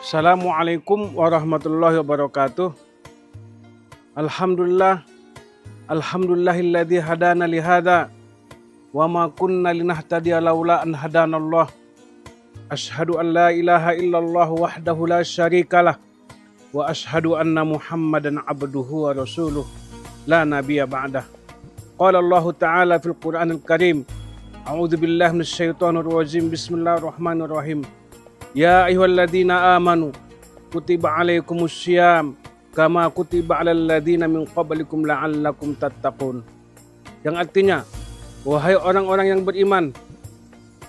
Assalamualaikum warahmatullahi wabarakatuh. Alhamdulillah, alhamdulillahilladzi hadana lihada wa ma kunna linahtadiya laula an hadanallah. Asyhadu an la ilaha illallah wahdahu la syarikalah wa asyhadu anna Muhammadan abduhu wa rasuluh la nabiyya ba'dah. Qala Allah Ta'ala fil Qur'anil Karim. A'udzu billahi minasyaitonir rajim. Bismillahirrahmanirrahim. Ya ayyuhalladzina amanu kutiba alaikumus syiyam kama kutiba alal ladzina min qablikum la'allakum tattaqun. Yang artinya, wahai orang-orang yang beriman,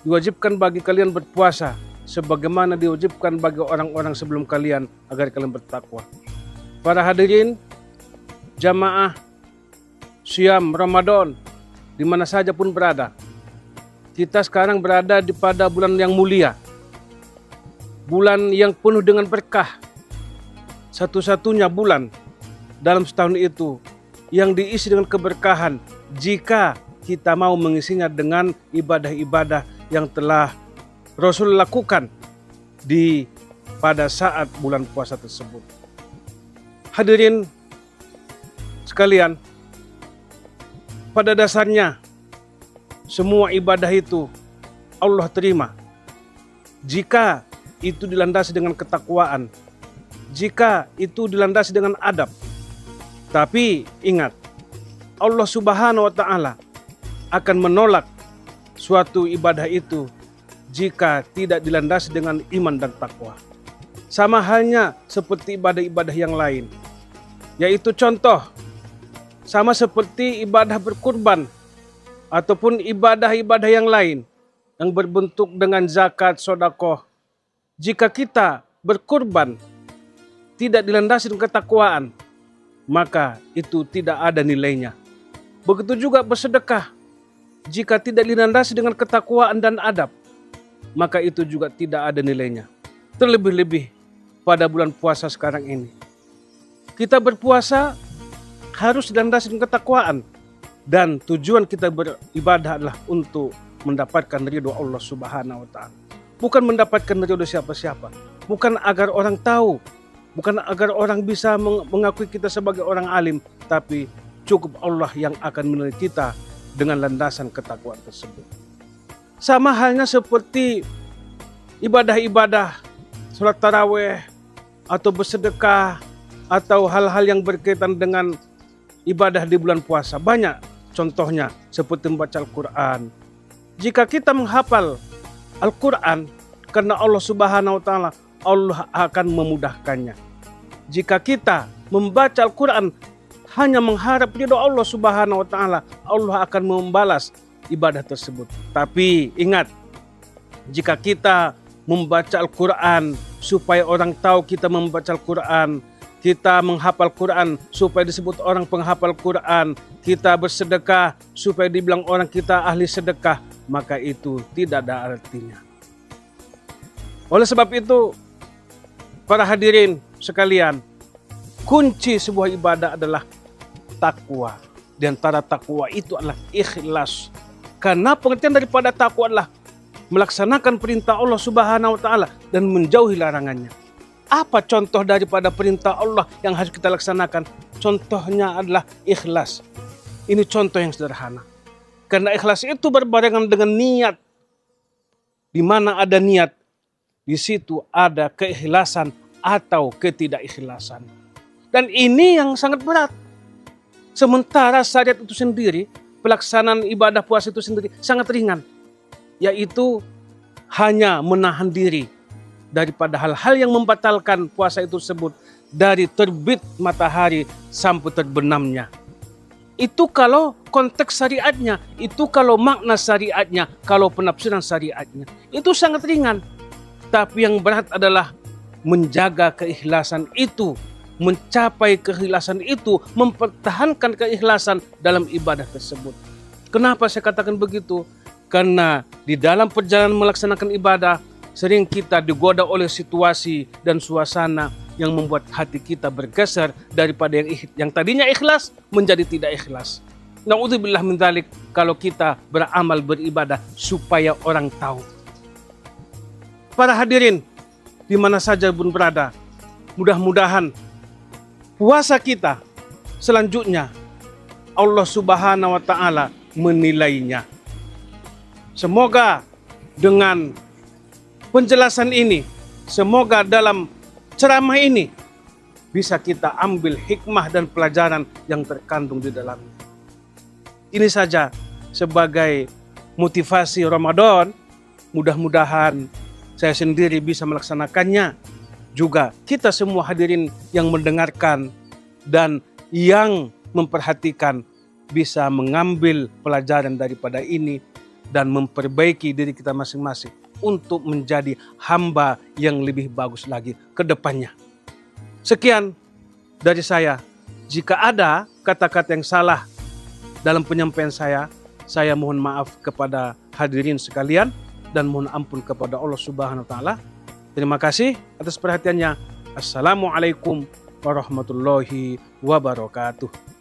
diwajibkan bagi kalian berpuasa sebagaimana diwajibkan bagi orang-orang sebelum kalian agar kalian bertakwa. Para hadirin jamaah syiyam Ramadan di mana saja pun berada. Kita sekarang berada pada bulan yang mulia. Bulan yang penuh dengan berkah, satu-satunya bulan dalam setahun itu yang diisi dengan keberkahan jika kita mau mengisinya dengan ibadah-ibadah yang telah Rasul lakukan pada saat bulan puasa tersebut. Hadirin sekalian, pada dasarnya semua ibadah itu Allah terima jika itu dilandasi dengan ketakwaan, jika itu dilandasi dengan adab. Tapi ingat, Allah Subhanahu wa Ta'ala akan menolak suatu ibadah itu jika tidak dilandasi dengan iman dan takwa. Sama halnya seperti ibadah-ibadah yang lain, yaitu contoh sama seperti ibadah berkurban ataupun ibadah-ibadah yang lain yang berbentuk dengan zakat, sedekah. Jika kita berkurban tidak dilandasi dengan ketakwaan, maka itu tidak ada nilainya. Begitu juga bersedekah, jika tidak dilandasi dengan ketakwaan dan adab, maka itu juga tidak ada nilainya. Terlebih-lebih pada bulan puasa sekarang ini. Kita berpuasa harus dilandasi dengan ketakwaan, dan tujuan kita beribadah adalah untuk mendapatkan ridho Allah Subhanahu wa Ta'ala. Bukan mendapatkan ridho siapa-siapa, bukan agar orang tahu, bukan agar orang bisa mengakui kita sebagai orang alim, tapi cukup Allah yang akan menilai kita dengan landasan ketakwaan tersebut. Sama halnya seperti ibadah-ibadah sholat tarawih atau bersedekah atau hal-hal yang berkaitan dengan ibadah di bulan puasa. Banyak contohnya seperti membaca Al-Quran. Jika kita menghafal Al-Quran karena Allah Subhanahu wa Ta'ala, Allah akan memudahkannya. Jika kita membaca Al-Quran hanya mengharap ridho Allah Subhanahu wa Ta'ala, Allah akan membalas ibadah tersebut. Tapi ingat, jika kita membaca Al-Quran supaya orang tahu kita membaca Al-Quran, kita menghafal Quran supaya disebut orang penghafal Quran, kita bersedekah supaya dibilang orang kita ahli sedekah, maka itu tidak ada artinya. Oleh sebab itu, para hadirin sekalian, kunci sebuah ibadah adalah takwa. Di antara takwa itu adalah ikhlas. Karena pengertian daripada takwa adalah melaksanakan perintah Allah Subhanahu wa Ta'ala dan menjauhi larangannya. Apa contoh daripada perintah Allah yang harus kita laksanakan? Contohnya adalah ikhlas. Ini contoh yang sederhana. Karena ikhlas itu berbarengan dengan niat. Di mana ada niat, di situ ada keikhlasan atau ketidakikhlasan. Dan ini yang sangat berat. Sementara syariat itu sendiri, pelaksanaan ibadah puasa itu sendiri sangat ringan. Yaitu hanya menahan diri daripada hal-hal yang membatalkan puasa itu tersebut dari terbit matahari sampai terbenamnya. Itu kalau konteks syariatnya, itu kalau makna syariatnya, kalau penafsiran syariatnya. Itu sangat ringan. Tapi yang berat adalah menjaga keikhlasan itu, mencapai keikhlasan itu, mempertahankan keikhlasan dalam ibadah tersebut. Kenapa saya katakan begitu? Karena di dalam perjalanan melaksanakan ibadah, sering kita digoda oleh situasi dan suasana yang membuat hati kita bergeser daripada yang tadinya ikhlas menjadi tidak ikhlas. Na'udzubillah min dzalik, kalau kita beramal beribadah supaya orang tahu. Para hadirin di mana saja pun berada. Mudah-mudahan puasa kita selanjutnya Allah Subhanahu wa Ta'ala menilainya. Semoga dengan penjelasan ini, semoga dalam ceramah ini bisa kita ambil hikmah dan pelajaran yang terkandung di dalamnya. Ini saja sebagai motivasi Ramadan. Mudah-mudahan saya sendiri bisa melaksanakannya. Juga kita semua hadirin yang mendengarkan dan yang memperhatikan bisa mengambil pelajaran daripada ini dan memperbaiki diri kita masing-masing untuk menjadi hamba yang lebih bagus lagi ke depannya. Sekian dari saya. Jika ada kata-kata yang salah dalam penyampaian saya mohon maaf kepada hadirin sekalian dan mohon ampun kepada Allah Subhanahu wa Ta'ala. Terima kasih atas perhatiannya. Assalamualaikum warahmatullahi wabarakatuh.